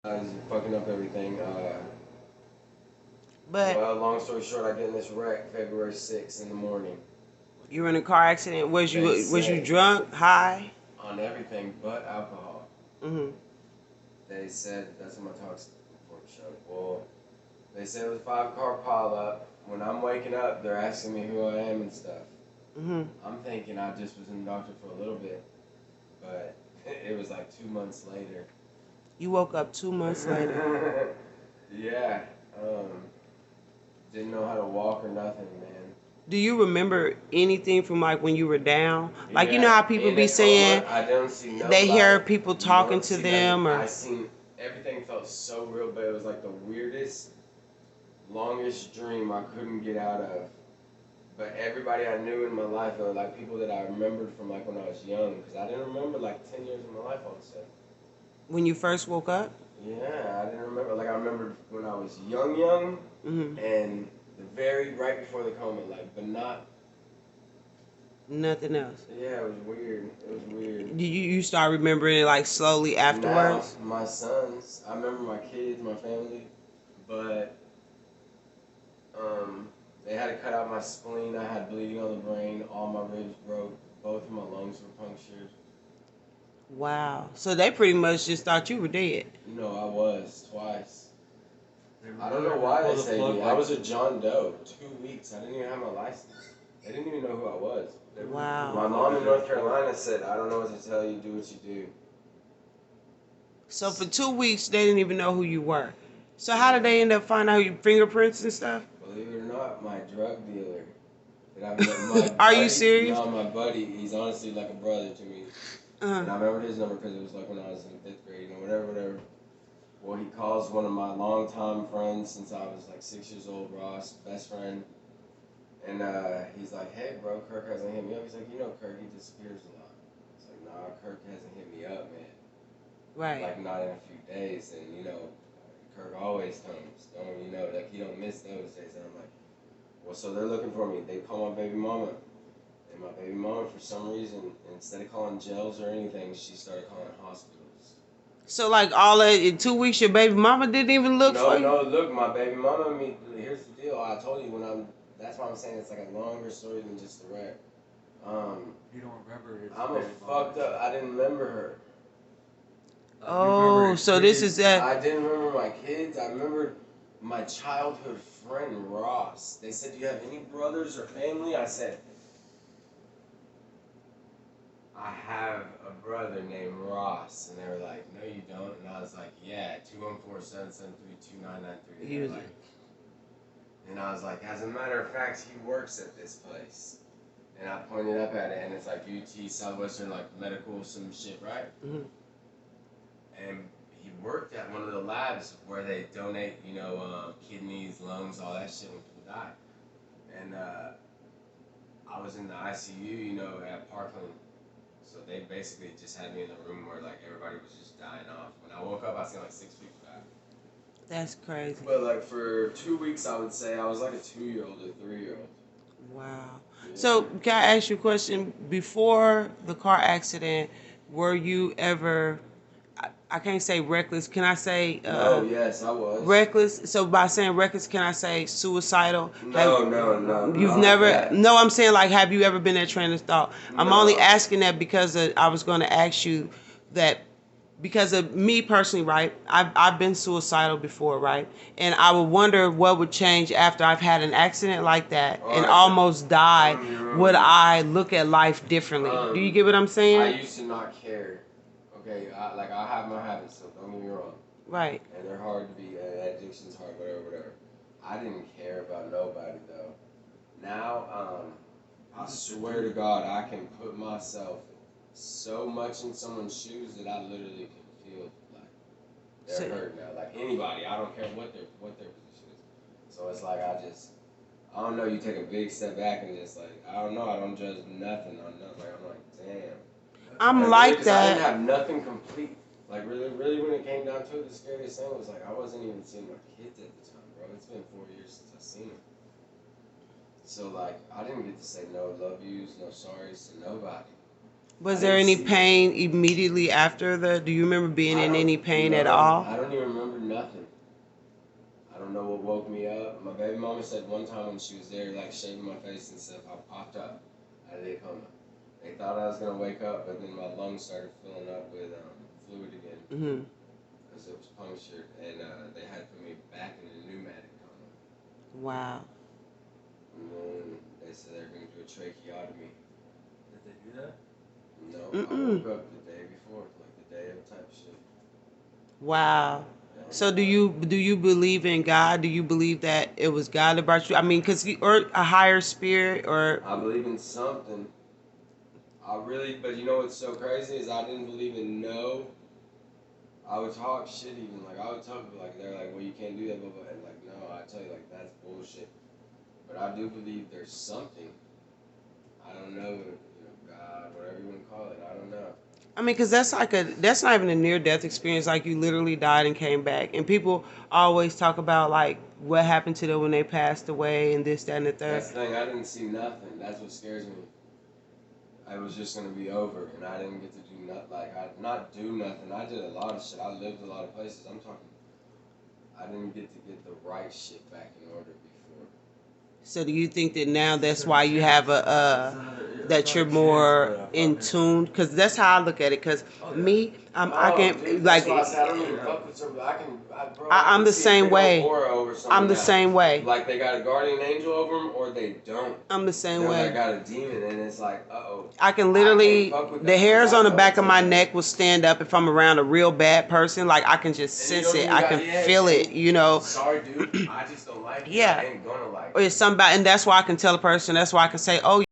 Guys, fucking up everything. But Well, long story short, I get in this wreck February 6th in the morning. you were in a car accident. Was They you say drunk, high? on everything but alcohol. Mhm. They said that's what my talks before the show. Well, they said it was a 5 car pileup. When I'm waking up, they're asking me who I am and stuff. Mhm. I'm thinking I just was in the doctor for a little bit, but it was like 2 months later. You woke up 2 months later. Yeah. Um, didn't know how to walk or nothing, man. Do you remember anything from like when you were down? Like you know Yeah, how people in be a saying coma, I don't see they hear nobody. people You talking don't to see nothing. them I or seen everything felt so real, but it was like the weirdest, longest dream I couldn't get out of. But everybody I knew in my life, or like people that I remembered from like when I was young, because I didn't remember like 10 years of my life all of a sudden. when you first woke up? Yeah, I didn't remember. Like I remembered when I was young, Mhm. and the very right before the coma, like, but not. Nothing else. Yeah, it was weird. It was weird. Did you start remembering it like slowly Now, afterwards? my sons, I remember my kids, my family, but um, they had to cut out my spleen. I had bleeding on the brain. All my ribs broke. Both of my lungs were punctured. Wow. So they pretty much just thought you were dead. No, I was twice. They I don't know literally why they pulled the saved plug me. I like was a John Doe. 2 weeks. I didn't even have my license. They didn't even know who I was. they really pulled Wow. My the mom plug in the day North before. Carolina said, "I don't know what to tell you. Do what you do." So for 2 weeks they didn't even know who you were. So how did Yeah. they end up finding out your fingerprints and stuff? Believe it or not, my drug dealer that I met, my Are you buddy, serious? no, my buddy, he's honestly like a brother to me. Uh, And I remember his number because it was like when I was in 5th grade, whatever. Well, he calls one of my longtime friends since I was like 6 years old, Ross, best friend. And he's like, "Hey, bro, Kirk hasn't hit me up." He's like, Kirk, he disappears a lot. It's like, "Nah, Kirk hasn't hit me up, man. right. Like, not in a few days." And, Kirk always comes. Like, he don't miss those days. And I'm like, well, so they're looking for me. They call my baby mama. And my baby mama, for some reason, instead of calling jails or anything, she started calling hospitals. So like all that in 2 weeks, your baby mama didn't even look No, for you. no, look, my baby mama, here's the deal. I told you that's why I'm saying it's like a longer story than just the wreck. Um, You don't remember his I'm a baby mama fucked and up, shit. I didn't remember her. You remember Oh, his so this kids. is that. I didn't remember my kids. I remembered my childhood friend, Ross. They said, "Do you have any brothers or family?" I said, "I have a brother named Ross." And they were like, "No, you don't." And I was like, "Yeah, 214-773-2993." He They're was. like, and I was like, "As a matter of fact, he works at this place." And I pointed up at it, and it's like UT Southwestern, like medical, some shit, right? Mhm. And he worked at one of the labs where they donate, kidneys, lungs, all that shit when people die. And I was in the ICU, at Parkland. So they basically just had me in the room where like everybody was just dying off. When I woke up, I seen like 6 people die. That's crazy. But like for 2 weeks, I would say I was like a 2 year old or 3 year old. Wow. So Yeah. can I ask you a question? Before the car accident, were you ever? I can't say reckless. Can I say No, yes, I was. reckless? So by saying reckless, can I say suicidal? No, no, no, You've not like never? that. No, I'm saying like, have you ever been that train of thought? I'm only No. asking that because I was going to ask you that because of me personally, right? I've been suicidal before, right? And I would wonder what would change after I've had an accident like that All and right. almost died. Would Um, I look at life differently? Do you um, get what I'm I saying? used to not care. Okay, I have my habits, so don't get me wrong. Right. And they're hard to be. Addiction's hard, whatever. I didn't care about nobody though. Now, I swear to God, I can put myself so much in someone's shoes that I literally can feel like they're So, hurt now. Like anybody, I don't care what their position is. So it's like I don't know. You take a big step back and just like I don't know. I don't judge nothing on nothing. Like I'm like, damn. That's I'm And how. really, like because I didn't that. have nothing complete. Like really, when it came down to it, the scariest thing was like I wasn't even seeing my kids at the time, bro. It's been 4 years since I've seen them. So like I didn't get to say no love yous, no sorries to nobody. Was I there didn't any see pain immediately after the? Do you remember being in any pain at all? I don't even remember nothing. I don't know what woke me up. My baby mama said one time when she was there, like shaving my face and stuff, I popped up out of the coma. They thought I was gonna wake up, but then my lungs started filling up with fluid again Hmm. because it was punctured, and they had to put me back in a pneumatic coma. Wow. And then they said they were gonna do a tracheotomy. Did they do that? No, I Mm-mm. woke up the day before, like the day of type shit. Wow. Yeah. So do you believe in God? Do you believe that it was God that brought you? I mean, or a higher spirit, or I believe in something. I really, but you know what's so crazy is I didn't believe in no. I would talk shit even, like I would tell people like they're like, well you can't do that, blah blah, and like no, I tell you like that's bullshit. But I do believe there's something. I don't know, God, whatever you want to call it. I don't know. I mean, because that's not even a near death experience. Like you literally died and came back, and people always talk about like what happened to them when they passed away and this, that, and the third. That's the thing. I didn't see nothing. That's what scares me. I was just gonna be over, and I didn't get to do nothing. Like I not do nothing. I did a lot of shit. I lived a lot of places. I'm talking. I didn't get to get the right shit back in order before. So do you think that now that's why you have that you're more in tune? Because that's how I look at it. Because me, I can Dude, like that's why I said I don't even fuck with somebody. Bro, I'm can the see a same big way. old aura over someone I'm the now. same way. Like they got a guardian angel over them, or they don't. I'm the same They way. got a demon, and it's like, uh-oh. I can literally, I can't fuck with the that hairs because I on the know back it's of my a- neck will stand up if I'm around a real bad person. Like I can just And you sense don't it. even I got- can yeah, feel it, and- you know. Sorry, dude. I just don't like it. Yeah. I ain't gonna like Or it. it's somebody, and that's why I can tell a person, that's why I can say, oh,